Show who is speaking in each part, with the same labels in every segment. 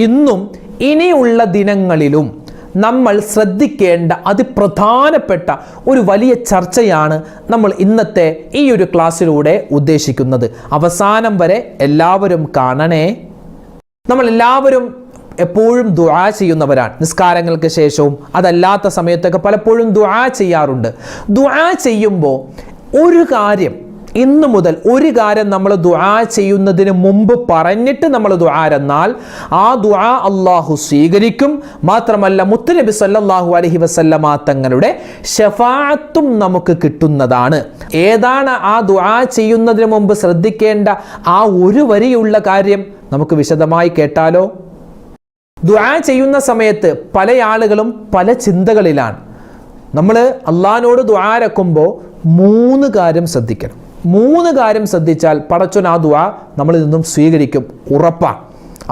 Speaker 1: ഇന്നും ഇനിയുള്ള ദിനങ്ങളിലും നമ്മൾ ശ്രദ്ധിക്കേണ്ട അതിപ്രധാനപ്പെട്ട ഒരു വലിയ ചർച്ചയാണ് നമ്മൾ ഇന്നത്തെ ഈ ഒരു ക്ലാസ്സിലൂടെ ഉദ്ദേശിക്കുന്നത്. അവസാനം വരെ എല്ലാവരും കാണണേ. നമ്മൾ എല്ലാവരും എപ്പോഴും ദുആ ചെയ്യുന്നവരാണ്. നിസ്കാരങ്ങൾക്ക് ശേഷവും അതല്ലാത്ത സമയത്തൊക്കെ പലപ്പോഴും ദുആ ചെയ്യാറുണ്ട്. ദുആ ചെയ്യുമ്പോൾ ഒരു കാര്യം, ഇന്നു മുതൽ ഒരു കാര്യം നമ്മൾ ദുആ ചെയ്യുന്നതിന് മുമ്പ് പറഞ്ഞിട്ട് നമ്മൾ ദുആ എന്നാൽ ആ ദുആ അല്ലാഹു സ്വീകരിക്കും. മാത്രമല്ല മുത്തുനബി സല്ലല്ലാഹു അലൈഹി വസല്ലമ തങ്ങളുടെ ശഫാഅത്തും നമുക്ക് കിട്ടുന്നതാണ്. ഏതാണ് ആ ദുആ ചെയ്യുന്നതിന് മുമ്പ് ശ്രദ്ധിക്കേണ്ട ആ ഒരു വരിയുള്ള കാര്യം? നമുക്ക് വിശദമായി കേട്ടാലോ? ദുആ ചെയ്യുന്ന സമയത്ത് പല ആളുകളും പല ചിന്തകളിലാണ്. നമ്മൾ അള്ളാഹിനോട് ദുആ രക്കുമ്പോൾ 3 കാര്യം ശ്രദ്ധിക്കണം. 3 കാര്യം ശ്രദ്ധിച്ചാൽ പടച്ചോൻ ആ ദുആ നമ്മളിൽ നിന്നും സ്വീകരിക്കും, ഉറപ്പാണ്.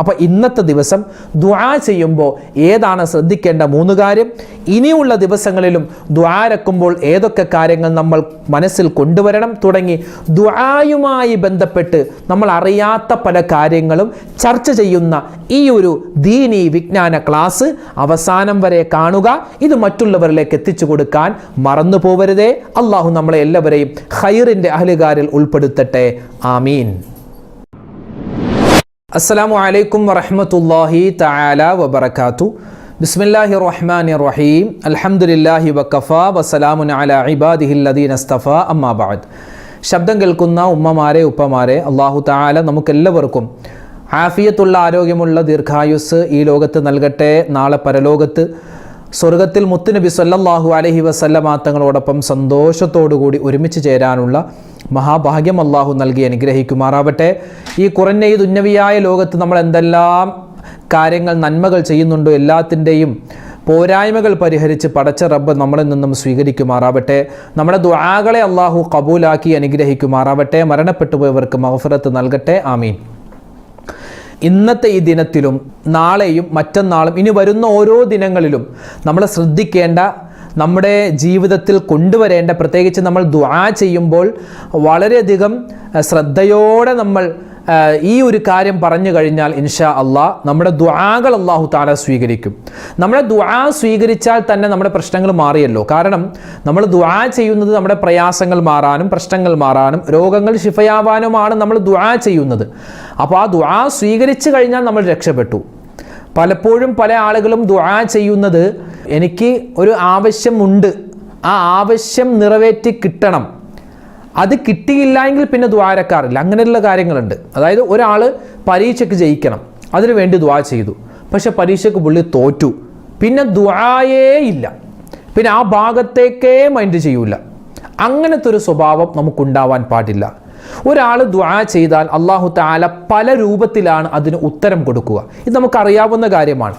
Speaker 1: അപ്പോൾ ഇന്നത്തെ ദിവസം ദുആ ചെയ്യുമ്പോൾ ഏതാണ് ശ്രദ്ധിക്കേണ്ട 3 കാര്യം? ഇനിയുള്ള ദിവസങ്ങളിലും ദുആ രക്കുമ്പോൾ ഏതൊക്കെ കാര്യങ്ങൾ നമ്മൾ മനസ്സിൽ കൊണ്ടുവരണം തുടങ്ങി ദുആയുമായി ബന്ധപ്പെട്ട് നമ്മൾ അറിയാത്ത പല കാര്യങ്ങളും ചർച്ച ചെയ്യുന്ന ഈ ഒരു ദീനി വിജ്ഞാന ക്ലാസ് അവസാനം വരെ കാണുക. ഇത് മറ്റുള്ളവരിലേക്ക് എത്തിച്ചു കൊടുക്കാൻ മറന്നു പോവരുതേ. അള്ളാഹു നമ്മളെ എല്ലാവരെയും ഖൈറിൻ്റെ അഹ്ലുകാരിൽ ഉൾപ്പെടുത്തട്ടെ. ആമീൻ. അസ്സലാമു അലൈക്കും വറഹ്മത്തുള്ളാഹി തആല വബറകാതുഹു. ബിസ്മില്ലാഹിർ റഹ്മാനിർ റഹീം. അൽഹംദുലില്ലാഹി വഖഫാ വസലാമുൻ അലാ ഇബാദിഹില്ലദീന ഇസ്തഫാ. അമ്മാ ബഅദ്. ശബ്ദം കേൾക്കുന്ന ഉമ്മമാരെ, ഉപ്പമാരെ, അല്ലാഹു തആല നമുക്കെല്ലാവർക്കും ആഫിയത്തുള്ള ആരോഗ്യമുള്ള ദീർഘായുസ് ഈ ലോകത്ത് നൽകട്ടെ. നാളെ പരലോകത്ത് സ്വർഗത്തിൽ മുത്തുനബി സല്ലല്ലാഹു അലൈഹി വസല്ലമ തങ്ങളോടൊപ്പം സന്തോഷത്തോടുകൂടി ഒരുമിച്ച് ചേരാനുള്ള മഹാഭാഗ്യം അള്ളാഹു നൽകി അനുഗ്രഹിക്കുമാറാവട്ടെ. ഈ കുറഞ്ഞ ഈ ദുന്യവിയായ ലോകത്ത് നമ്മൾ എന്തെല്ലാം കാര്യങ്ങൾ നന്മകൾ ചെയ്യുന്നുണ്ടോ എല്ലാത്തിൻ്റെയും പോരായ്മകൾ പരിഹരിച്ച് പടച്ച റബ്ബ് നമ്മളിൽ നിന്നും സ്വീകരിക്കുമാറാവട്ടെ. നമ്മുടെ ദുആകളെ അള്ളാഹു കബൂലാക്കി അനുഗ്രഹിക്കുമാറാവട്ടെ. മരണപ്പെട്ടു പോയവർക്ക് മഗ്ഫിറത്ത് നൽകട്ടെ. ആമീൻ. ഇന്നത്തെ ഈ ദിനത്തിലും നാളെയും മറ്റന്നാളും ഇനി വരുന്ന ഓരോ ദിനങ്ങളിലും നമ്മൾ ശ്രദ്ധിക്കേണ്ട, നമ്മുടെ ജീവിതത്തിൽ കൊണ്ടുവരേണ്ട, പ്രത്യേകിച്ച് നമ്മൾ ദുആ ചെയ്യുമ്പോൾ വളരെയധികം ശ്രദ്ധയോടെ നമ്മൾ ഈ ഒരു കാര്യം പറഞ്ഞു കഴിഞ്ഞാൽ ഇൻഷാ അള്ളാഹ് നമ്മുടെ ദുആകൾ അല്ലാഹു തആല സ്വീകരിക്കും. നമ്മുടെ ദുആ സ്വീകരിച്ചാൽ തന്നെ നമ്മുടെ പ്രശ്നങ്ങൾ മാറിയല്ലോ. കാരണം നമ്മൾ ദുആ ചെയ്യുന്നത് നമ്മുടെ പ്രയാസങ്ങൾ മാറാനും പ്രശ്നങ്ങൾ മാറാനും രോഗങ്ങൾ ശിഫയാവാനുമാണ് നമ്മൾ ദുആ ചെയ്യുന്നത്. അപ്പോൾ ആ ദുആ സ്വീകരിച്ചു കഴിഞ്ഞാൽ നമ്മൾ രക്ഷപ്പെട്ടു. പലപ്പോഴും പല ആളുകളും ദുആ ചെയ്യുന്നത് എനിക്ക് ഒരു ആവശ്യമുണ്ട്, ആ ആവശ്യം നിറവേറ്റി കിട്ടണം, അത് കിട്ടിയില്ല എങ്കിൽ പിന്നെ ദ്വാരക്കാറില്ല. അങ്ങനെയുള്ള കാര്യങ്ങളുണ്ട്. അതായത് ഒരാൾ പരീക്ഷയ്ക്ക് ജയിക്കണം, അതിനു വേണ്ടി ദ്വാ ചെയ്തു, പക്ഷെ പരീക്ഷയ്ക്ക് പുള്ളി തോറ്റു, പിന്നെ ദ്വായേ ഇല്ല, പിന്നെ ആ ഭാഗത്തേക്കേ മൈൻഡ് ചെയ്യൂല. അങ്ങനത്തെ ഒരു സ്വഭാവം നമുക്കുണ്ടാവാൻ പാടില്ല. ഒരാൾ ദുആ ചെയ്താൽ അല്ലാഹു തആല പല രൂപത്തിലാണ് അതിന് ഉത്തരം കൊടുക്കുക. ഇത് നമുക്കറിയാവുന്ന കാര്യമാണ്.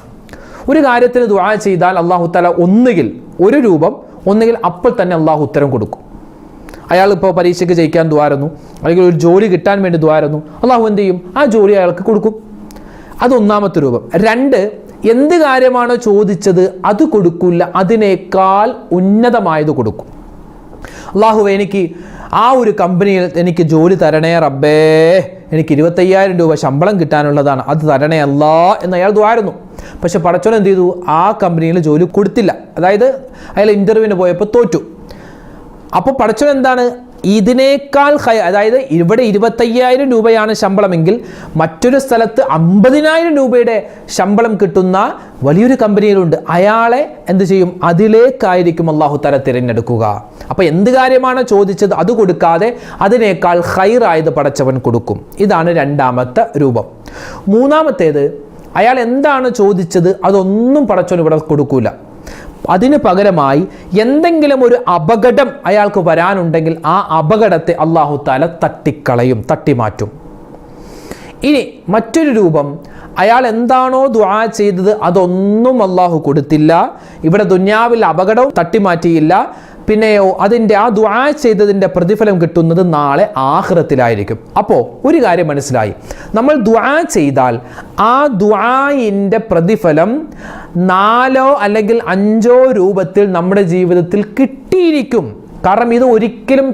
Speaker 1: ഒരു കാര്യത്തിന് ദുആ ചെയ്താൽ അല്ലാഹു തആല ഒന്നുകിൽ ഒരു രൂപം, ഒന്നുകിൽ അപ്പോൾ തന്നെ അല്ലാഹു ഉത്തരം കൊടുക്കും. അയാൾ ഇപ്പോൾ പരീക്ഷയ്ക്ക് ജയിക്കാൻ ദ്വാരുന്നു, അല്ലെങ്കിൽ ഒരു ജോലി കിട്ടാൻ വേണ്ടി ദ്വാരുന്നു, അല്ലാഹു എന്ത് ചെയ്യും? ആ ജോലി അയാൾക്ക് കൊടുക്കും. അതൊന്നാമത്തെ രൂപം. 2, എന്ത് കാര്യമാണോ ചോദിച്ചത് അത് കൊടുക്കില്ല, അതിനേക്കാൾ ഉന്നതമായത് കൊടുക്കും. അല്ലാഹു എനിക്ക് ആ ഒരു കമ്പനിയിൽ എനിക്ക് ജോലി തരണേ റബ്ബേ, എനിക്ക് 25,000 രൂപ ശമ്പളം കിട്ടാനുള്ളതാണ്, അത് തരണേ അല്ലാ എന്ന് അയാൾ ദ്വാരുന്നു. പക്ഷെ പടച്ചോൻ എന്ത് ചെയ്തു? ആ കമ്പനിയിൽ ജോലി കൊടുത്തില്ല. അതായത് അയാൾ ഇൻ്റർവ്യൂവിന് പോയപ്പോൾ തോറ്റു. അപ്പോൾ പടച്ചോൻ എന്താണ്? ഇതിനേക്കാൾ അതായത് ഇവിടെ 25,000 രൂപയാണ് ശമ്പളമെങ്കിൽ മറ്റൊരു സ്ഥലത്ത് 50,000 രൂപയുടെ ശമ്പളം കിട്ടുന്ന വലിയൊരു കമ്പനിയിലുണ്ട്. അയാളെ എന്ത് ചെയ്യും? അതിലേക്കായിരിക്കും അല്ലാഹു തആല തിരഞ്ഞെടുക്കുക. അപ്പോൾ എന്ത് കാര്യമാണോ ചോദിച്ചത് അത് കൊടുക്കാതെ അതിനേക്കാൾ ഖൈറായത് പടച്ചവൻ കൊടുക്കും. ഇതാണ് 2ാമത്തെ രൂപം. 3ാമത്തേത്, അയാൾ എന്താണ് ചോദിച്ചത് അതൊന്നും പടച്ചവൻ ഇവിടെ കൊടുക്കൂല. അതിന് പകരമായി എന്തെങ്കിലും ഒരു അപകടം അയാൾക്ക് വരാനുണ്ടെങ്കിൽ ആ അപകടത്തെ അല്ലാഹു തആല തട്ടിക്കളയും, തട്ടിമാറ്റും. ഇനി മറ്റൊരു രൂപം, അയാൾ എന്താണോ ദുആ ചെയ്തത് അതൊന്നും അല്ലാഹു കൊടുത്തില്ല, ഇവിടെ ദുനിയാവിൽ അപകടവും തട്ടിമാറ്റിയില്ല, പിന്നെയോ അതിൻ്റെ ആ ദുആ ചെയ്തതിൻ്റെ പ്രതിഫലം കിട്ടുന്നത് നാളെ ആഖിറത്തിലായിരിക്കും. അപ്പോൾ ഒരു കാര്യം മനസ്സിലായി, നമ്മൾ ദുആ ചെയ്താൽ ആ ദുആയിൻ്റെ പ്രതിഫലം 4 അല്ലെങ്കിൽ 5 രൂപത്തിൽ നമ്മുടെ ജീവിതത്തിൽ കിട്ടിയിരിക്കും. കാരണം ഇത് ഒരിക്കലും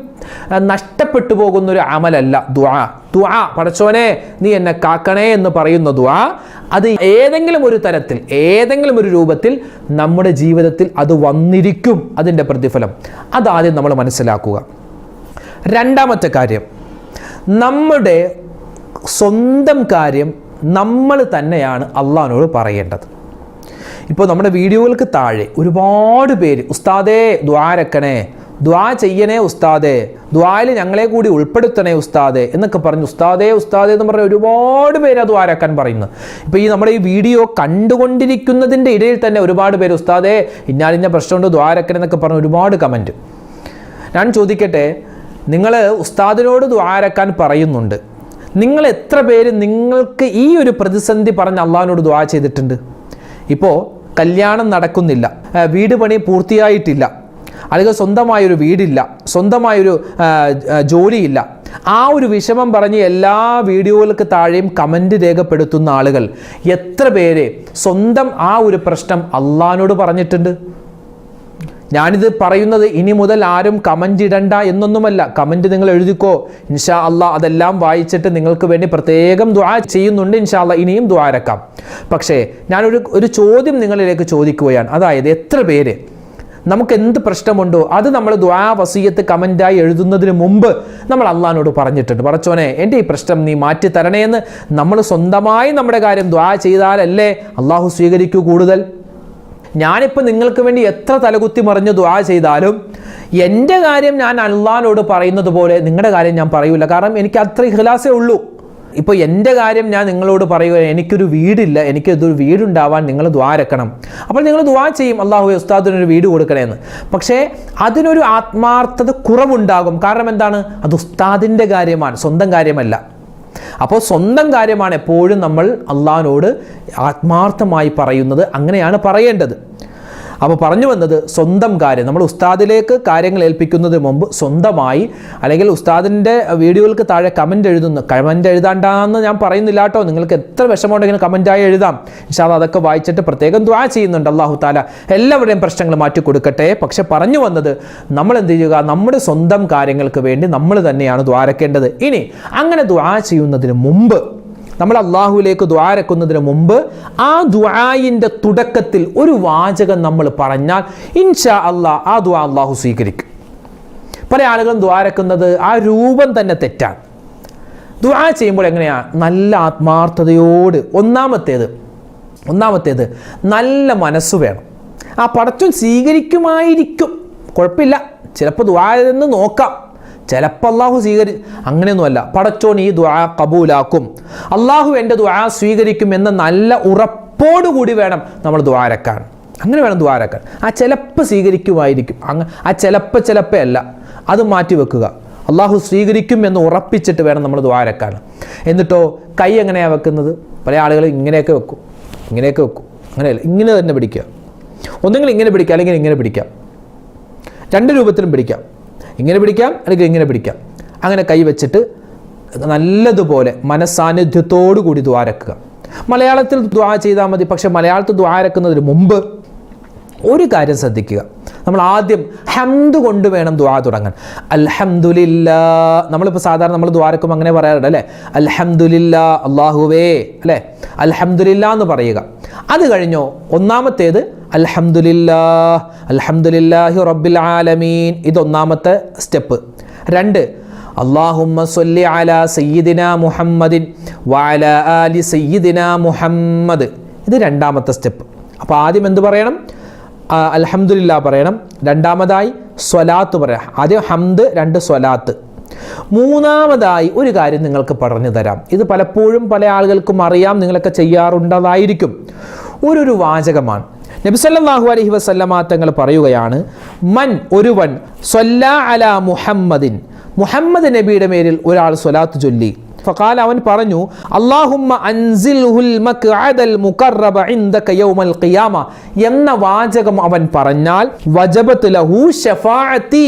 Speaker 1: നഷ്ടപ്പെട്ടു പോകുന്നൊരു അമലല്ല ദുആ. ദുആ, പടച്ചോനെ നീ എന്നെ കാക്കണേ എന്ന് പറയുന്ന ദുആ, അത് ഏതെങ്കിലും ഒരു തരത്തിൽ, ഏതെങ്കിലും ഒരു രൂപത്തിൽ നമ്മുടെ ജീവിതത്തിൽ അത് വന്നിരിക്കും, അതിൻ്റെ പ്രതിഫലം. അതാദ്യം നമ്മൾ മനസ്സിലാക്കുക. രണ്ടാമത്തെ കാര്യം, നമ്മുടെ സ്വന്തം കാര്യം നമ്മൾ തന്നെയാണ് അള്ളാഹിനോട് പറയേണ്ടത്. ഇപ്പോൾ നമ്മുടെ വീഡിയോകൾക്ക് താഴെ ഒരുപാട് പേര് ഉസ്താദേ ദ്വാരക്കണേ, ദ്വാ ചെയ്യണേ ഉസ്താദേ, ദ്വായിൽ ഞങ്ങളെ കൂടി ഉൾപ്പെടുത്തണേ ഉസ്താദേ എന്നൊക്കെ പറഞ്ഞ് ഉസ്താദേ ഉസ്താദേ എന്ന് പറഞ്ഞ ഒരുപാട് പേര് അത് ദ്വാരക്കാൻ പറയുന്നത്. ഇപ്പോൾ നമ്മുടെ ഈ വീഡിയോ കണ്ടുകൊണ്ടിരിക്കുന്നതിൻ്റെ ഇടയിൽ തന്നെ ഒരുപാട് പേര് ഉസ്താദേ ഇന്നാലിന്ന പ്രശ്നമുണ്ട് ദ്വാരക്കൻ എന്നൊക്കെ പറഞ്ഞ് ഒരുപാട് കമൻറ്റ്. ഞാൻ ചോദിക്കട്ടെ, നിങ്ങൾ ഉസ്താദിനോട് ദ്വാരക്കാൻ പറയുന്നുണ്ട്, നിങ്ങൾ എത്ര പേര് നിങ്ങൾക്ക് ഈ ഒരു പ്രതിസന്ധി പറഞ്ഞ് അള്ളാഹിനോട് ദ്വാ ചെയ്തിട്ടുണ്ട്? ഇപ്പോൾ കല്യാണം നടക്കുന്നില്ല, വീട് പണി പൂർത്തിയായിട്ടില്ല, അല്ലെങ്കിൽ സ്വന്തമായൊരു വീടില്ല, സ്വന്തമായൊരു ജോലിയില്ല, ആ ഒരു വിഷമം പറഞ്ഞ് എല്ലാ വീഡിയോകൾക്ക് താഴെയും കമൻറ്റ് രേഖപ്പെടുത്തുന്ന ആളുകൾ എത്ര പേര് സ്വന്തം ആ ഒരു പ്രശ്നം അള്ളാഹിനോട് പറഞ്ഞിട്ടുണ്ട്? ഞാനിത് പറയുന്നത് ഇനി മുതൽ ആരും കമൻ്റ് ഇടണ്ട എന്നൊന്നുമല്ല. കമൻറ്റ് നിങ്ങൾ എഴുതിക്കോ, ഇൻഷാ അള്ളാഹ് അതെല്ലാം വായിച്ചിട്ട് നിങ്ങൾക്ക് വേണ്ടി പ്രത്യേകം ദുആ ചെയ്യുന്നുണ്ട്. ഇൻഷാ അള്ളാഹ് ഇനിയും ദുആരക്കാം. പക്ഷേ ഞാനൊരു ചോദ്യം നിങ്ങളിലേക്ക് ചോദിക്കുകയാണ്. അതായത് എത്ര പേര് നമുക്ക് എന്ത് പ്രശ്നമുണ്ടോ അത് നമ്മൾ ദുആ വസിയത്ത് കമൻ്റായി എഴുതുന്നതിന് മുമ്പ് നമ്മൾ അള്ളാഹിനോട് പറഞ്ഞിട്ടുണ്ട്, പടച്ചോനെ എൻ്റെ ഈ പ്രശ്നം നീ മാറ്റി തരണേ എന്ന് നമ്മൾ സ്വന്തമായി നമ്മുടെ കാര്യം ദുആ ചെയ്താലല്ലേ അള്ളാഹു സ്വീകരിക്കൂ കൂടുതൽ. ഞാനിപ്പോൾ നിങ്ങൾക്ക് വേണ്ടി എത്ര തലകുത്തി മറിഞ്ഞ് ദുആ ചെയ്താലും എൻ്റെ കാര്യം ഞാൻ അള്ളാഹിനോട് പറയുന്നത് പോലെ നിങ്ങളുടെ കാര്യം ഞാൻ പറയൂല. കാരണം എനിക്ക് അത്ര ഇഖ്ലാസേ ഉള്ളൂ. ഇപ്പോൾ എൻ്റെ കാര്യം ഞാൻ നിങ്ങളോട് പറയുക, എനിക്കൊരു വീടില്ല, എനിക്കൊരു വീടുണ്ടാവാൻ നിങ്ങൾ ദ്വാരക്കണം. അപ്പോൾ നിങ്ങൾ ദുആ ചെയ്യും, അള്ളാഹുവേ ഉസ്താദിനൊരു വീട് കൊടുക്കണേന്ന്. പക്ഷേ അതിനൊരു ആത്മാർത്ഥത കുറവുണ്ടാകും. കാരണം എന്താണ്? അത് ഉസ്താദിൻ്റെ കാര്യമാണ്, സ്വന്തം കാര്യമല്ല. അപ്പോൾ സ്വന്തം കാര്യമാണ് എപ്പോഴും നമ്മൾ അള്ളാഹിനോട് ആത്മാർത്ഥമായി പറയുന്നത്, അങ്ങനെയാണ് പറയേണ്ടത്. അപ്പോൾ പറഞ്ഞു വന്നത് സ്വന്തം കാര്യം, നമ്മൾ ഉസ്താദിലേക്ക് കാര്യങ്ങൾ ഏൽപ്പിക്കുന്നതിന് മുമ്പ് സ്വന്തമായി, അല്ലെങ്കിൽ ഉസ്താദിൻ്റെ വീഡിയോകൾക്ക് താഴെ കമൻറ്റ് എഴുതാണ്ടാന്ന് ഞാൻ പറയുന്നില്ല കേട്ടോ. നിങ്ങൾക്ക് എത്ര വിഷമമുണ്ടെങ്കിലും കമൻറ്റായി എഴുതാം. ഇൻഷാ അല്ലാഹ് അതൊക്കെ വായിച്ചിട്ട് പ്രത്യേകം ദുആ ചെയ്യുന്നുണ്ട്. അല്ലാഹു തആല എല്ലാവരുടെയും പ്രശ്നങ്ങൾ മാറ്റി കൊടുക്കട്ടെ. പക്ഷെ പറഞ്ഞു വന്നത് നമ്മൾ എന്ത് ചെയ്യുക, നമ്മുടെ സ്വന്തം കാര്യങ്ങൾക്ക് വേണ്ടി നമ്മൾ തന്നെയാണ് ദ്വാരക്കേണ്ടത്. ഇനി അങ്ങനെ ദുആ ചെയ്യുന്നതിന് മുമ്പ്, നമ്മൾ അള്ളാഹുവിലേക്ക് ദ്വാരക്കുന്നതിന് മുമ്പ് ആ ദുആയിൻ്റെ തുടക്കത്തിൽ ഒരു വാചകം നമ്മൾ പറഞ്ഞാൽ ഇൻഷാ അല്ലാഹ് ആ ദുആ അള്ളാഹു സ്വീകരിക്കും. പല ആളുകളും ദ്വാരക്കുന്നത് ആ രൂപം തന്നെ തെറ്റാണ്. ദുആ ചെയ്യുമ്പോൾ എങ്ങനെയാണ്? നല്ല ആത്മാർത്ഥതയോട്. ഒന്നാമത്തേത് നല്ല മനസ്സ് വേണം. ആ പടച്ചോൻ സ്വീകരിക്കുമായിരിക്കും, കുഴപ്പമില്ല, ചിലപ്പോൾ ദുആയെന്ന് നോക്കാം, ചിലപ്പോൾ അള്ളാഹു അങ്ങനെയൊന്നുമല്ല. പടച്ചോൻ ഈ ദുആ കബൂലാക്കും, അള്ളാഹു എൻ്റെ ദുആ സ്വീകരിക്കും എന്ന നല്ല ഉറപ്പോടുകൂടി വേണം നമ്മൾ ദ്വാരക്കാൻ. അങ്ങനെ വേണം ദ്വാരക്കാൻ. ആ ചിലപ്പോൾ സ്വീകരിക്കുമായിരിക്കും, ആ ചിലപ്പോൾ അല്ല, അത് മാറ്റി വെക്കുക. അള്ളാഹു സ്വീകരിക്കും എന്ന് ഉറപ്പിച്ചിട്ട് വേണം നമ്മൾ ദ്വാരക്കാൻ. എന്നിട്ടോ കൈ എങ്ങനെയാണ് വെക്കുന്നത്? പല ആളുകൾ ഇങ്ങനെയൊക്കെ വെക്കും. അങ്ങനെയല്ല, ഇങ്ങനെ തന്നെ പിടിക്കുക. ഒന്നെങ്കിൽ ഇങ്ങനെ പിടിക്കുക, അല്ലെങ്കിൽ ഇങ്ങനെ പിടിക്കാം. രണ്ട് രൂപത്തിലും പിടിക്കാം. ഇങ്ങനെ പിടിക്കാം, അല്ലെങ്കിൽ ഇങ്ങനെ പിടിക്കാം. അങ്ങനെ കൈ വെച്ചിട്ട് നല്ലതുപോലെ മനസ്സാന്നിധ്യത്തോടു കൂടി ദ്വാരക്കുക. മലയാളത്തിൽ ദ്വാ ചെയ്താൽ മതി. പക്ഷെ മലയാളത്തിൽ ദ്വാരക്കുന്നതിന് മുമ്പ് ഒരു കാര്യം ശ്രദ്ധിക്കുക. നമ്മൾ ആദ്യം ഹംദ് കൊണ്ട് വേണം ദുആ തുടങ്ങാൻ. അൽഹംദുലില്ലാ, നമ്മളിപ്പോൾ സാധാരണ നമ്മൾ ദ്വാരക്കും അങ്ങനെ പറയാറുണ്ട് അല്ലേ? അൽഹംദുലില്ലാ അല്ലാഹുവേ അല്ലേ, അൽഹംദുലില്ലാ എന്ന് പറയുക. അത് കഴിഞ്ഞോ ഒന്നാമത്തേത് അൽഹംദുലില്ലാഹി റബ്ബിൽ ആലമീൻ, ഇതൊന്നാമത്തെ സ്റ്റെപ്പ്. 2 അല്ലാഹുമ്മ സ്വല്ലി അലാ സയ്യിദിനാ മുഹമ്മദിൻ വഅലാ ആലി സയ്യിദിനാ മുഹമ്മദ്, ഇത് രണ്ടാമത്തെ സ്റ്റെപ്പ്. അപ്പോൾ ആദ്യം എന്ത് പറയണം? അൽഹംദുലില്ലാ പറയണം. രണ്ടാമതായി സ്വലാത്ത് പറയാം. ആദ്യം ഹംദ്, 2 സ്വലാത്ത്. മൂന്നാമതായി ഒരു കാര്യം നിങ്ങൾക്ക് പറഞ്ഞു തരാം. ഇത് പലപ്പോഴും പല ആളുകൾക്കും അറിയാം, നിങ്ങളൊക്കെ ചെയ്യാറുണ്ടതായിരിക്കും. ഒരു വാചകമാണ്. നബി സല്ലല്ലാഹു അലൈഹി വസല്ലമ തങ്ങൾ പറയുകയാണ്, മൻ ഒരുവൻ സ്വല്ലാ അലാ മുഹമ്മദിൻ, മുഹമ്മദ് നബിയുടെ മേലിൽ ഒരാൾ സ്വലാത്ത് ചൊല്ലി, ഫഖാല അവൻ പറഞ്ഞു, അല്ലാഹുമ്മ അൻസിൽഹുൽ മഖ്അദൽ മുഖറബ ഇൻദക യൗമൽ ഖിയാമ എന്ന വാചകം അവൻ പറഞ്ഞാൽ വജബത് ലഹു ശഫാഅത്തി,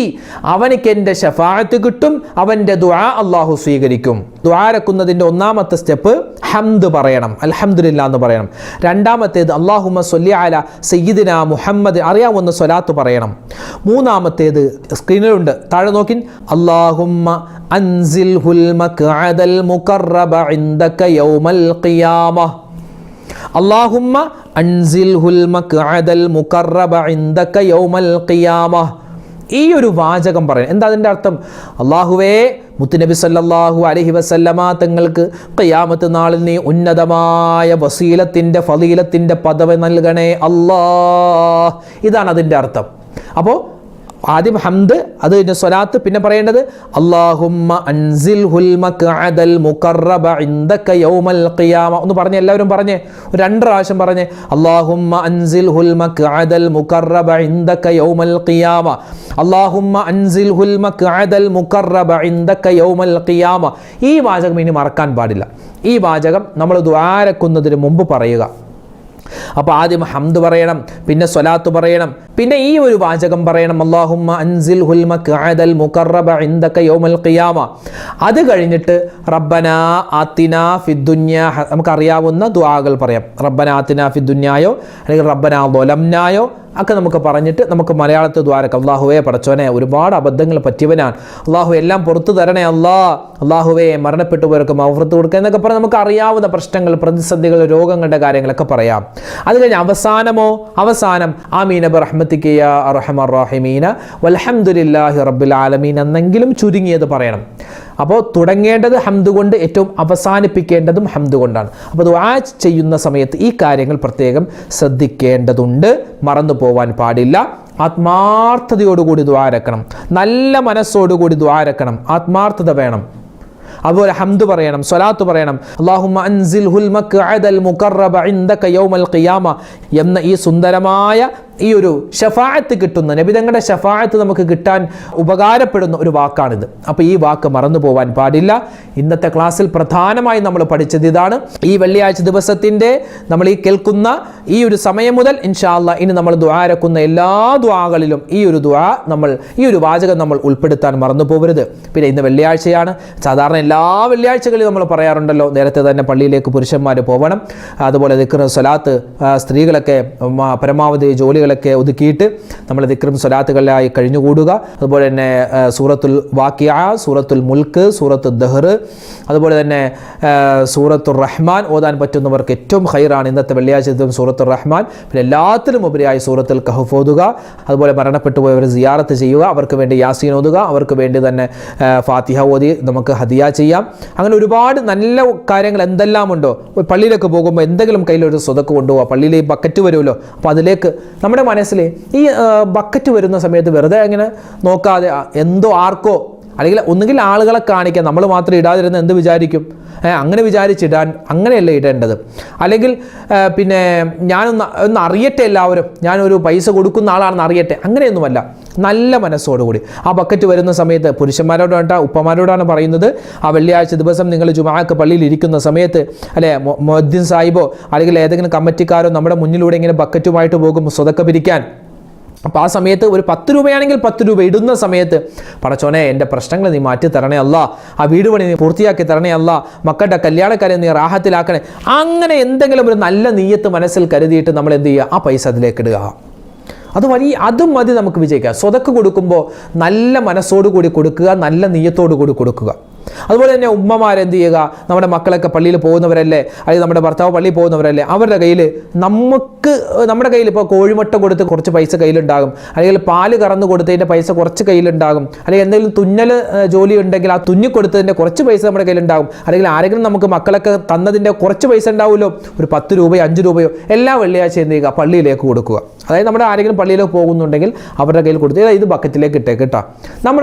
Speaker 1: അവനിക്ക് എൻ്റെ ശഫാഅത്ത് കിട്ടും, അവൻ്റെ ദുആ അല്ലാഹു സ്വീകരിക്കും. ദുആരക്കുന്നതിൻ്റെ ഒന്നാമത്തെ സ്റ്റെപ്പ് ഹംദ് പറയണം, അൽഹംദുലില്ലാ എന്ന് പറയണം. രണ്ടാമത്തേത് അല്ലാഹുമ്മ സ്വല്ലി അലാ സയ്യിദിനാ മുഹമ്മദ് അറിയാവുന്ന സ്വലാത്ത് പറയണം. മൂന്നാമത്തേത് സ്ക്രീനിലുണ്ട്, താഴെ നോക്കിൻ, അല്ലാഹുമ്മ അൻസിൽഹുൽ മഖ്അദൽ മുഖറബ ഇൻദക യൗമൽ ഖിയാമ. അല്ലാഹുമ്മ അൻസിൽഹുൽ മഖ്അദൽ മുഖറബ ഇൻദക യൗമൽ ഖിയാമ. ഈ ഒരു വാചകം പറയാം. എന്താ അതിൻ്റെ അർത്ഥം? അല്ലാഹുവേ, മുത്തുനബി സല്ലല്ലാഹു അലൈഹി വസല്ലമ തങ്ങൾക്ക് ഖിയാമത്ത് നാളിൽ നീ ഉന്നതമായ വസീലത്തിൻ്റെ ഫളീലത്തിൻ്റെ പദവി നൽകണേ അല്ലാഹ്. ഇതാണ് അതിൻ്റെ അർത്ഥം. അപ്പോൾ ആദ്യം ഹംദ്, അത് കഴിഞ്ഞ സ്വലാത്ത്, പിന്നെ പറയേണ്ടത് അല്ലാഹുമ്മ അൻസിൽഹുൽ മഖ്അദൽ മുഖറബ ഇൻദക യൗമൽ ഖിയാമ. ഒന്ന് പറഞ്ഞേ, എല്ലാവരും പറഞ്ഞേ, രണ്ട് പ്രാവശ്യം പറഞ്ഞേ, അല്ലാഹുമ്മ അൻസിൽഹുൽ മഖ്അദൽ മുഖറബ ഇൻദക യൗമൽ ഖിയാമ, അല്ലാഹുമ്മ അൻസിൽഹുൽ മഖ്അദൽ മുഖറബ ഇൻദക യൗമൽ ഖിയാമ. ഈ വാചകം ഇനി മറക്കാൻ പാടില്ല. ഈ വാചകം നമ്മൾ ദുആരക്കുന്നതിന് മുമ്പ് പറയുക. അപ്പോൾ ആദ്യം ഹംദ് പറയണം, പിന്നെ സ്വലാത്ത് പറയണം, പിന്നെ ഈ ഒരു വാചകം പറയണം, അല്ലാഹുമ്മ അൻസിൽഹുൽ മഖ്അദൽ മുഖറബ ഇൻദക യൗമൽ ഖിയാമ. അത് കഴിഞ്ഞിട്ട് റബ്ബനാ ആതിനാ ഫിദ്ദുനിയ, നമുക്കറിയാവുന്ന ദുആകൾ പറയാം. റബ്ബനാ ആതിനാ ഫിദ്ദുനിയായോ അല്ലെങ്കിൽ റബ്ബനാ ളലംനായോ ഒക്കെ നമുക്ക് പറഞ്ഞിട്ട് നമുക്ക് മലയാളത്തിൽ ദ്വാരക്കാം. അല്ലാഹുവേ, പടച്ചോനെ, ഒരുപാട് അബദ്ധങ്ങൾ പറ്റിയവനാണ്, അല്ലാഹു എല്ലാം പുറത്തു തരണേ അല്ലാഹുവേ, മരണപ്പെട്ടു പോയവർക്ക് മഗ്ഫിറത്ത് കൊടുക്കുക എന്നൊക്കെ പറഞ്ഞ് നമുക്ക് അറിയാവുന്ന പ്രശ്നങ്ങൾ, പ്രതിസന്ധികൾ, രോഗങ്ങളുടെ കാര്യങ്ങളൊക്കെ പറയാം. അത് കഴിഞ്ഞ് അവസാനം ആമീന ബിറഹ്മതിക യാ അർഹമർ റഹീമീന വൽഹംദുലില്ലാഹി റബ്ബിൽ ആലമീൻ എന്നെങ്കിലും ചുരുങ്ങിയത് പറയണം. അപ്പോൾ തുടങ്ങേണ്ടത് ഹംദ് കൊണ്ട്, ഏറ്റവും അവസാനിപ്പിക്കേണ്ടതും ഹംദ് കൊണ്ടാണ്. അപ്പോൾ ദുആ ചെയ്യുന്ന സമയത്ത് ഈ കാര്യങ്ങൾ പ്രത്യേകം ശ്രദ്ധിക്കേണ്ടതുണ്ട്, മറന്നു പോവാൻ പാടില്ല. ആത്മാർത്ഥതയോടുകൂടി ദുആരക്കണം, നല്ല മനസ്സോടുകൂടി ദുആരക്കണം, ആത്മാർത്ഥത വേണം. അതുപോലെ ഹംദ് പറയണം, സ്വലാത്ത് പറയണം. അല്ലാഹുമ്മ അൻസിൽഹുൽ മഖ്അദൽ മുഖറബ ഇൻദക യൗമൽ ഖിയാമ എന്ന ഈ സുന്ദരമായ ഈ ഒരു ഷഫാഅത്ത് കിട്ടുന്ന, നബി തങ്ങളുടെ ഷഫാഅത്ത് നമുക്ക് കിട്ടാൻ ഉപകാരപ്പെടുന്ന ഒരു വാക്കാണിത്. അപ്പോൾ ഈ വാക്ക് മറന്നു പോവാൻ പാടില്ല. ഇന്നത്തെ ക്ലാസ്സിൽ പ്രധാനമായി നമ്മൾ പഠിച്ചത് ഇതാണ്. ഈ വെള്ളിയാഴ്ച ദിവസത്തിൻ്റെ നമ്മൾ ഈ കേൾക്കുന്ന ഈ ഒരു സമയം മുതൽ ഇൻഷാ അല്ലാഹ് ഇനി നമ്മൾ ദുആരക്കുന്ന എല്ലാ ദുആകളിലും ഈ ഒരു വാചകം നമ്മൾ ഉൾപ്പെടുത്താൻ മറന്നു പോകരുത്. പിന്നെ ഇന്ന് വെള്ളിയാഴ്ചയാണ്. സാധാരണ എല്ലാ വെള്ളിയാഴ്ചകളിലും നമ്മൾ പറയാറുണ്ടല്ലോ, നേരത്തെ തന്നെ പള്ളിയിലേക്ക് പുരുഷന്മാർ പോകണം. അതുപോലെ ദിക്ർ, സ്വലാത്ത്, സ്ത്രീകളൊക്കെ പരമാവധി ജോലികളൊക്കെ ഒതുക്കിയിട്ട് നമ്മൾ ദിക്റും സ്വലാത്തുകളിലായി കഴിഞ്ഞുകൂടുക. അതുപോലെ തന്നെ സൂറത്തുൽ വാഖിഅ, സൂറത്തുൽ മുൽക്ക്, സൂറത്തുൽ ദഹ്ർ, അതുപോലെ തന്നെ സൂറത്തുർ റഹ്മാൻ ഓതാൻ പറ്റുന്നവർക്ക് ഏറ്റവും ഖൈറാണ് ഇന്നത്തെ വെള്ളിയാഴ്ച ദിവസം സൂറത്തുർ റഹ്മാൻ. പിന്നെ എല്ലാത്തിലും ഉപരിയായി സൂറത്തുൽ കഹ്ഫ് ഓതുക. അതുപോലെ മരണപ്പെട്ടു പോയവരെ സിയാറത്ത് ചെയ്യുക, അവർക്ക് വേണ്ടി യാസീൻ ഓതുക, അവർക്ക് വേണ്ടി തന്നെ ഫാത്തിഹ ഓതി നമുക്ക് ഹദിയ ചെയ്യാം. അങ്ങനെ ഒരുപാട് നല്ല കാര്യങ്ങൾ എന്തെല്ലാം ഉണ്ടോ. പള്ളിയിലേക്ക് പോകുമ്പോൾ എന്തെങ്കിലും കയ്യിലൊരു സ്വതക്ക് കൊണ്ടുപോകുക. പള്ളിയിൽ ഈ ബക്കറ്റ് വരുമല്ലോ, അപ്പോൾ അതിലേക്ക് നമ്മുടെ മനസ്സിൽ ഈ ബക്കറ്റ് വരുന്ന സമയത്ത് വെറുതെ അങ്ങനെ നോക്കാതെ എന്തോ ആർക്കോ, അല്ലെങ്കിൽ ഒന്നുകിൽ ആളുകളെ കാണിക്കാൻ, നമ്മൾ മാത്രം ഇടാതിരുന്ന എന്ത് വിചാരിക്കും, അങ്ങനെ വിചാരിച്ചിടാൻ, അങ്ങനെയല്ല ഇടേണ്ടത്. അല്ലെങ്കിൽ പിന്നെ ഒന്ന് അറിയട്ടെ, എല്ലാവരും ഞാനൊരു പൈസ കൊടുക്കുന്ന ആളാണെന്ന് അറിയട്ടെ, അങ്ങനെയൊന്നുമല്ല. നല്ല മനസ്സോടുകൂടി ആ ബക്കറ്റ് വരുന്ന സമയത്ത് പുരുഷന്മാരോടാണ്, ഉപ്പമാരോടാണ് പറയുന്നത്. ആ വെള്ളിയാഴ്ച ദിവസം നിങ്ങൾ ജുമാഅക്ക് പള്ളിയിൽ ഇരിക്കുന്ന സമയത്ത്, അല്ലെ, മുഅദ്ദിൻ സാഹിബോ അല്ലെങ്കിൽ ഏതെങ്കിലും കമ്മിറ്റിക്കാരോ നമ്മുടെ മുന്നിലൂടെ ഇങ്ങനെ ബക്കറ്റുമായിട്ട് പോകും സ്വതക്ക പിരിക്കാൻ. അപ്പോൾ ആ സമയത്ത് ഒരു 10 രൂപയാണെങ്കിൽ 10 രൂപ ഇടുന്ന സമയത്ത്, പടച്ചോനെ, എൻ്റെ പ്രശ്നങ്ങൾ നീ മാറ്റി തരണേ അല്ലാ, ആ വീട് പണി നീ പൂർത്തിയാക്കി തരണേ അല്ലാ, മക്കളുടെ കല്യാണക്കാരെ നീ റാഹത്തിലാക്കണേ, അങ്ങനെ എന്തെങ്കിലും ഒരു നല്ല നീയത്ത് മനസ്സിൽ കരുതിയിട്ട് നമ്മൾ എന്ത് ചെയ്യുക, ആ പൈസ അതിലേക്ക് ഇടുക. അതും മതി നമുക്ക് വിജയിക്കുക. സ്വതക്ക് കൊടുക്കുമ്പോൾ നല്ല മനസ്സോടുകൂടി കൊടുക്കുക, നല്ല നീയത്തോടു കൂടി കൊടുക്കുക. അതുപോലെ തന്നെ ഉമ്മമാരെന്ത് ചെയ്യുക, നമ്മുടെ മക്കളൊക്കെ പള്ളിയിൽ പോകുന്നവരല്ലേ, അല്ലെങ്കിൽ നമ്മുടെ ഭർത്താവ് പള്ളിയിൽ പോകുന്നവരല്ലേ, അവരുടെ കയ്യിൽ നമ്മുടെ കയ്യിൽ ഇപ്പോൾ കോഴിമുട്ട കൊടുത്ത് കുറച്ച് പൈസ കയ്യിലുണ്ടാകും, അല്ലെങ്കിൽ പാല് കറന്ന് കൊടുത്തതിൻ്റെ പൈസ കുറച്ച് കയ്യിലുണ്ടാകും, അല്ലെങ്കിൽ എന്തെങ്കിലും തുന്നൽ ജോലി ഉണ്ടെങ്കിൽ ആ തുന്നിക്കൊടുത്തതിൻ്റെ കുറച്ച് പൈസ നമ്മുടെ കയ്യിലുണ്ടാകും, അല്ലെങ്കിൽ ആരെങ്കിലും നമുക്ക് മക്കളൊക്കെ തന്നതിൻ്റെ കുറച്ച് പൈസ ഉണ്ടാവുമല്ലോ, ഒരു 10 രൂപയോ 5 രൂപയോ എല്ലാ വെള്ളിയാഴ്ച എന്ത് ചെയ്യുക, പള്ളിയിലേക്ക് കൊടുക്കുക. അതായത് നമ്മുടെ ആരെങ്കിലും പള്ളിയിലേക്ക് പോകുന്നുണ്ടെങ്കിൽ അവരുടെ കയ്യിൽ കൊടുത്ത് ഇത് ബക്കറ്റിലേക്ക് ഇട്ടേക്ക് കേട്ടോ. നമ്മൾ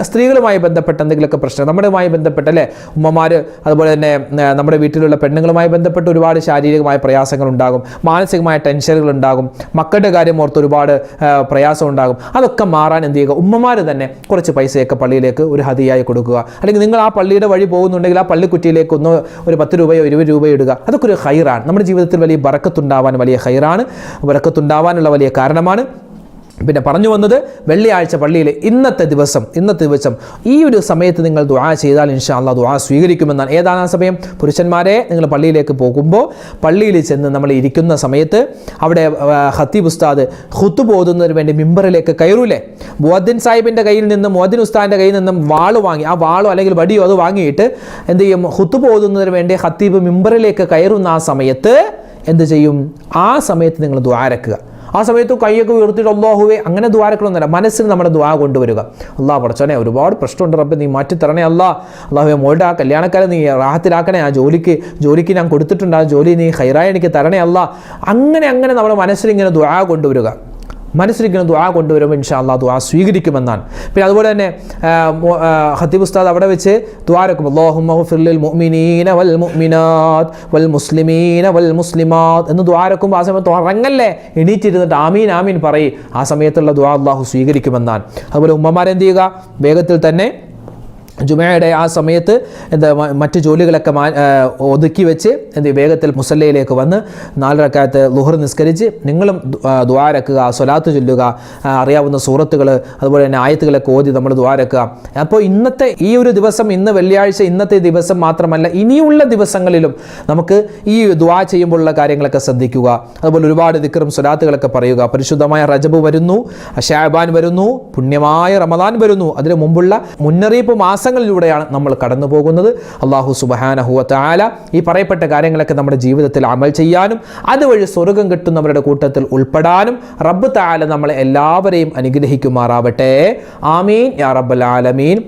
Speaker 1: സ്ത്രീകളുമായി ബന്ധപ്പെട്ട എന്തെങ്കിലുമൊക്കെ പ്രശ്നം, നമ്മുടെയുമായി ബന്ധപ്പെട്ട, അല്ലേ, ഉമ്മമാർ, അതുപോലെ തന്നെ നമ്മുടെ വീട്ടിലുള്ള പെണ്ണുങ്ങളുമായി ബന്ധപ്പെട്ട് ഒരുപാട് ശാരീരികമായ പ്രയാസങ്ങൾ ഉണ്ടാകും, മാനസികമായ ടെൻഷനുകൾ ഉണ്ടാകും, മക്കളുടെ കാര്യം ഓർത്ത് ഒരുപാട് പ്രയാസം ഉണ്ടാകും. അതൊക്കെ മാറാൻ എന്ത് ചെയ്യുക, ഉമ്മമാർ തന്നെ കുറച്ച് പൈസയൊക്കെ പള്ളിയിലേക്ക് ഒരു ഹദിയായി കൊടുക്കുക. അല്ലെങ്കിൽ നിങ്ങൾ ആ പള്ളിയുടെ വഴി പോകുന്നുണ്ടെങ്കിൽ ആ പള്ളിക്കുറ്റിയിലേക്ക് ഒരു 10 രൂപയോ 20 രൂപയോ ഇടുക. അതൊക്കെ ഒരു ഖൈറാണ്. നമ്മുടെ ജീവിതത്തിൽ വലിയ ബറക്കത്തുണ്ടാവാൻ വലിയ ഖൈറാണ്, ബറക്കത്തുണ്ടാവാനുള്ള വലിയ കാരണമാണ്. പിന്നെ പറഞ്ഞു വന്നത് വെള്ളിയാഴ്ച പള്ളിയിൽ ഇന്നത്തെ ദിവസം ഈ ഒരു സമയത്ത് നിങ്ങൾ ദുആ ചെയ്താൽ ഇൻഷാ അല്ലാഹ് ദുആ സ്വീകരിക്കുമെന്നാണ്. ഏതാണ് ആ സമയം? പുരുഷന്മാരെ, നിങ്ങൾ പള്ളിയിലേക്ക് പോകുമ്പോൾ പള്ളിയിൽ ചെന്ന് നമ്മൾ ഇരിക്കുന്ന സമയത്ത് അവിടെ ഖത്തീബ് ഉസ്താദ് ഖുത്ബ ഓതുന്നതിന് വേണ്ടി മിമ്പറിലേക്ക് കയറൂലേ? മുഅദ്ദിൻ സാഹിബിൻ്റെ കയ്യിൽ നിന്നും, മുഅദ്ദിൻ ഉസ്താദിൻ്റെ കയ്യിൽ നിന്നും വാള് വാങ്ങി, ആ വാളോ അല്ലെങ്കിൽ വടിയോ അത് വാങ്ങിയിട്ട് എന്ത് ചെയ്യും? ഖുത്ബ ഓതുന്നതിന് വേണ്ടി ഖത്തീബ് മിമ്പറിലേക്ക് കയറുന്ന ആ സമയത്ത് എന്ത് ചെയ്യും? ആ സമയത്ത് നിങ്ങൾ ദുആ ഇറക്കുക. ആ സമയത്ത് കൈയൊക്കെ ഉയർത്തിയിട്ട് അല്ലാഹുവേ അങ്ങനെ ദ്വാരക്കണമെന്നല്ല, മനസ്സിൽ നമ്മുടെ ദ്വാ കൊണ്ടുവരിക. അല്ലാഹ് പടച്ചോനെ, ഒരുപാട് പ്രശ്നമുണ്ട് റബ്ബേ, നീ മാറ്റിത്തരണേ അല്ലാഹുവേ, മോളുടെ ആ കല്യാണക്കാരെ നീ റാഹത്തിലാക്കണേ, ആ ജോലിക്ക് ഞാൻ കൊടുത്തിട്ടുണ്ട്, ആ ജോലി നീ ഖൈറായി എനിക്ക് തരണേ അല്ലാഹ്. അങ്ങനെ നമ്മുടെ മനസ്സിൽ ഇങ്ങനെ ദ്വാ കൊണ്ടുവരിക. മനസ്സിലിങ്ങനെ ദുആ കൊണ്ടുവരുമ്പോൾ ഇൻഷാ അല്ലാഹ് ദുആ സ്വീകരിക്കുമെന്നാണ്. പിന്നെ അതുപോലെ തന്നെ ഖത്തീബ് ഉസ്താദ് അവിടെ വെച്ച് ദുആരക്കും അല്ലാഹുമ്മ ഗ്ഫിർ ലിൽ മുഅ്മിനീന വൽ മുഅ്മിനാത്ത് വൽ മുസ്ലിമീന വൽ മുസ്ലിമാത്ത് എന്ന് ദുആരക്കും ആ സമയത്ത് ഉറങ്ങല്ലേ, എണീറ്റിരുന്നിട്ട് ആമീൻ ആമീൻ പറയും. ആ സമയത്തുള്ള ദുആ അല്ലാഹു സ്വീകരിക്കുമെന്നാണ്. അതുപോലെ ഉമ്മമാരെന്ത് ചെയ്യുക? വേഗത്തിൽ തന്നെ ജുമയുടെ ആ സമയത്ത് മറ്റു ജോലികളൊക്കെ ഒതുക്കി വെച്ച് വേഗത്തിൽ മുസല്ലയിലേക്ക് വന്ന് 4 റക്അത്ത് ളുഹർ നിസ്കരിച്ച് നിങ്ങളും ദുആരക്കുക, സ്വലാത്ത് ചൊല്ലുക, അറിയാവുന്ന സൂറത്തുകൾ അതുപോലെ തന്നെ ആയത്തുകളൊക്കെ ഓതി നമ്മൾ ദുആരക്കുക. അപ്പോൾ ഇന്നത്തെ ഈ ഒരു ദിവസം, ഇന്ന് വെള്ളിയാഴ്ച, ഇന്നത്തെ ദിവസം മാത്രമല്ല ഇനിയുള്ള ദിവസങ്ങളിലും നമുക്ക് ഈ ദുആ ചെയ്യുമ്പോഴുള്ള കാര്യങ്ങളൊക്കെ ശ്രദ്ധിക്കുക. അതുപോലെ ഒരുപാട് ദിക്റും സ്വലാത്തുകളൊക്കെ പറയുക. പരിശുദ്ധമായ റജബ് വരുന്നു, ശഅബാൻ വരുന്നു, പുണ്യമായ റമദാൻ വരുന്നു. അതിന് മുമ്പുള്ള മുന്നറിയിപ്പ് മാസങ്ങളിലൂടെയാണ് നമ്മൾ കടന്നു പോകുന്നത്. അല്ലാഹു സുബ്ഹാനഹു വ തആല ഈ പറയപ്പെട്ട കാര്യങ്ങളൊക്കെ നമ്മുടെ ജീവിതത്തിൽ അമൽ ചെയ്യാനും അതുവഴി സ്വർഗ്ഗം കിട്ടുന്നവരുടെ കൂട്ടത്തിൽ ഉൾപ്പെടാനും റബ്ബ് തആല നമ്മളെ എല്ലാവരെയും അനുഗ്രഹിക്കുമാറാവട്ടെ. ആമീൻ യാ റബ്ബൽ ആലമീൻ.